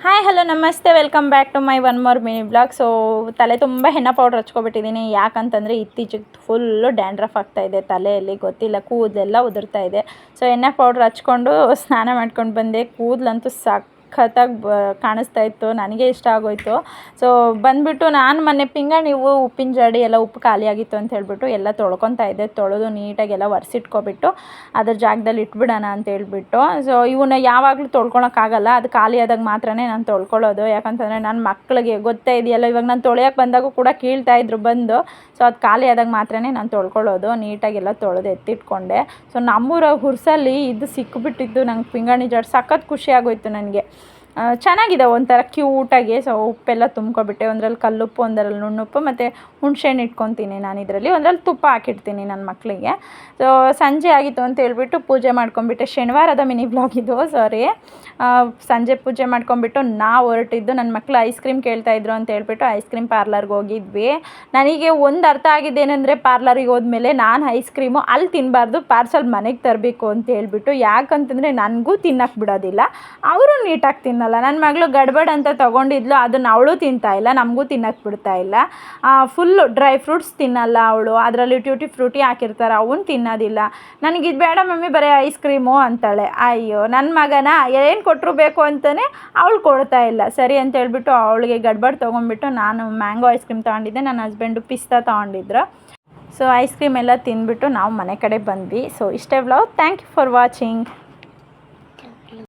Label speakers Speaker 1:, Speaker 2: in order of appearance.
Speaker 1: Hi hello ನಮಸ್ತೆ, welcome back to my one more mini blog. So ತಲೆ ತುಂಬ ಹೆನ್ನ powder ಹಚ್ಕೊಬಿಟ್ಟಿದ್ದೀನಿ. ಯಾಕಂತಂದರೆ ಇತ್ತೀಚೆಗೆ ಫುಲ್ಲು ಡ್ಯಾಂಡ್ರಫ್ ಆಗ್ತಾಯಿದೆ ತಲೆಯಲ್ಲಿ, ಗೊತ್ತಿಲ್ಲ, ಕೂದಲೆಲ್ಲ ಉದುರ್ತಾ ಇದೆ. ಸೊ ಎಣ್ಣೆ ಪೌಡ್ರ್ ಹಚ್ಕೊಂಡು ಸ್ನಾನ ಮಾಡ್ಕೊಂಡು ಬಂದೆ. ಕೂದಲಂತೂ ಸಖತ್ತಾಗಿ ಕಾಣಿಸ್ತಾ ಇತ್ತು, ನನಗೆ ಇಷ್ಟ ಆಗೋಯಿತು. ಸೊ ಬಂದುಬಿಟ್ಟು ನಾನು ಮೊನ್ನೆ ಪಿಂಗಾಣಿ ಹೂವು ಉಪ್ಪಿನ ಜಾಡಿ ಎಲ್ಲ ಉಪ್ಪು ಖಾಲಿಯಾಗಿತ್ತು ಅಂತ ಹೇಳ್ಬಿಟ್ಟು ಎಲ್ಲ ತೊಳ್ಕೊತಾ ಇದ್ದೆ. ತೊಳೆದು ನೀಟಾಗಿ ಎಲ್ಲ ಒರೆಸಿಟ್ಕೊಬಿಟ್ಟು ಅದ್ರ ಜಾಗದಲ್ಲಿ ಇಟ್ಬಿಡೋಣ ಅಂತ ಹೇಳ್ಬಿಟ್ಟು. ಸೊ ಇವನ್ನ ಯಾವಾಗಲೂ ತೊಳ್ಕೊಳಕ್ಕಾಗಲ್ಲ, ಅದು ಖಾಲಿ ಆದಾಗ ಮಾತ್ರನೇ ನಾನು ತೊಳ್ಕೊಳ್ಳೋದು. ಯಾಕಂತಂದರೆ ನನ್ನ ಮಕ್ಕಳಿಗೆ ಗೊತ್ತೇ ಇದೆಯಲ್ಲ, ಇವಾಗ ನಾನು ತೊಳೆಯೋಕೆ ಬಂದಾಗೂ ಕೂಡ ಕೀಳ್ತಾಯಿದ್ರು ಬಂದು. ಸೊ ಅದು ಖಾಲಿ ಆದಾಗ ಮಾತ್ರನೇ ನಾನು ತೊಳ್ಕೊಳ್ಳೋದು. ನೀಟಾಗೆಲ್ಲ ತೊಳೆದು ಎತ್ತಿಟ್ಕೊಂಡೆ. ಸೊ ನಮ್ಮೂರ ಹುರ್ಸಲ್ಲಿ ಇದು ಸಿಕ್ಕಿಬಿಟ್ಟಿದ್ದು ನಂಗೆ ಪಿಂಗಾಣಿ ಜಾಡಿ, ಸಖತ್ ಖುಷಿ ಆಗೋಯ್ತು ನನಗೆ. ಚೆನ್ನಾಗಿದೆ, ಒಂಥರ ಕ್ಯೂಟಾಗಿ. ಸೊ ಉಪ್ಪೆಲ್ಲ ತುಂಬ್ಕೊಬಿಟ್ಟೆ. ಒಂದರಲ್ಲಿ ಕಲ್ಲುಪ್ಪು, ಒಂದರಲ್ಲಿ ನುಣ್ಣುಪ್ಪು ಮತ್ತು ಹುಣ್ಸೆಹಣ್ಣು ಇಟ್ಕೊತೀನಿ ನಾನು ಇದರಲ್ಲಿ. ಒಂದರಲ್ಲಿ ತುಪ್ಪ ಹಾಕಿಡ್ತೀನಿ ನನ್ನ ಮಕ್ಕಳಿಗೆ. ಸೊ ಸಂಜೆ ಆಗಿತ್ತು ಅಂತ ಹೇಳ್ಬಿಟ್ಟು ಪೂಜೆ ಮಾಡ್ಕೊಂಬಿಟ್ಟೆ. ಶನಿವಾರದ ಮಿನಿ ಬ್ಲಾಗ್ ಇದು, ಸಾರಿ. ಸಂಜೆ ಪೂಜೆ ಮಾಡ್ಕೊಂಬಿಟ್ಟು ನಾವು ಹೊರಟಿದ್ದು. ನನ್ನ ಮಕ್ಕಳು ಐಸ್ ಕ್ರೀಮ್ ಕೇಳ್ತಾಯಿದ್ರು ಅಂತ ಹೇಳ್ಬಿಟ್ಟು ಐಸ್ ಕ್ರೀಮ್ ಪಾರ್ಲರ್ಗೆ ಹೋಗಿದ್ವಿ. ನನಗೆ ಒಂದು ಅರ್ಥ ಆಗಿದ್ದೇನೆಂದರೆ, ಪಾರ್ಲರಿಗೆ ಹೋದ್ಮೇಲೆ ನಾನು ಐಸ್ ಕ್ರೀಮು ಅಲ್ಲಿ ತಿನ್ನಬಾರ್ದು, ಪಾರ್ಸಲ್ ಮನೆಗೆ ತರಬೇಕು ಅಂತ ಹೇಳ್ಬಿಟ್ಟು. ಯಾಕಂತಂದರೆ ನನಗೂ ತಿನ್ನಕ್ಕೆ ಬಿಡೋದಿಲ್ಲ, ಅವರು ನೀಟಾಗಿ ತಿನ್ನಲ್ಲ. ನನ್ನ ಮಗಳು ಗಡ್ಬಡ್ ಅಂತ ತೊಗೊಂಡಿದ್ಲು, ಅದನ್ನು ಅವಳು ತಿಂತಾಯಿಲ್ಲ, ನಮಗೂ ತಿನ್ನಕ್ಕೆ ಬಿಡ್ತಾಯಿಲ್ಲ. ಫುಲ್ಲು ಡ್ರೈ ಫ್ರೂಟ್ಸ್ ತಿನ್ನಲ್ಲ ಅವಳು, ಅದರಲ್ಲಿ ಟ್ಯೂಟಿ ಫ್ರೂಟಿ ಹಾಕಿರ್ತಾರೆ, ಅವನು ತಿನ್ನೋದಿಲ್ಲ. ನನಗಿದು ಬೇಡ ಮಮ್ಮಿ, ಬರೀ ಐಸ್ ಕ್ರೀಮು ಅಂತಾಳೆ. ಅಯ್ಯೋ ನನ್ನ ಮಗನ ಏನು ಕೊಟ್ಟರು ಬೇಕು ಅಂತಲೇ ಅವಳು ಕೊಡ್ತಾ ಇಲ್ಲ. ಸರಿ ಅಂತ ಹೇಳ್ಬಿಟ್ಟು ಅವಳಿಗೆ ಗಡ್ಬಡ್ ತೊಗೊಂಡ್ಬಿಟ್ಟು ನಾನು ಮ್ಯಾಂಗೋ ಐಸ್ ಕ್ರೀಮ್ ತೊಗೊಂಡಿದ್ದೆ, ನನ್ನ ಹಸ್ಬೆಂಡು ಪಿಸ್ತಾ ತೊಗೊಂಡಿದ್ರು. ಸೊ ಐಸ್ ಕ್ರೀಮ್ ಎಲ್ಲ ತಿಂದ್ಬಿಟ್ಟು ನಾವು ಮನೆ ಕಡೆ ಬಂದ್ವಿ. ಸೊ ಇಷ್ಟೇ vlog. Thank you for watching.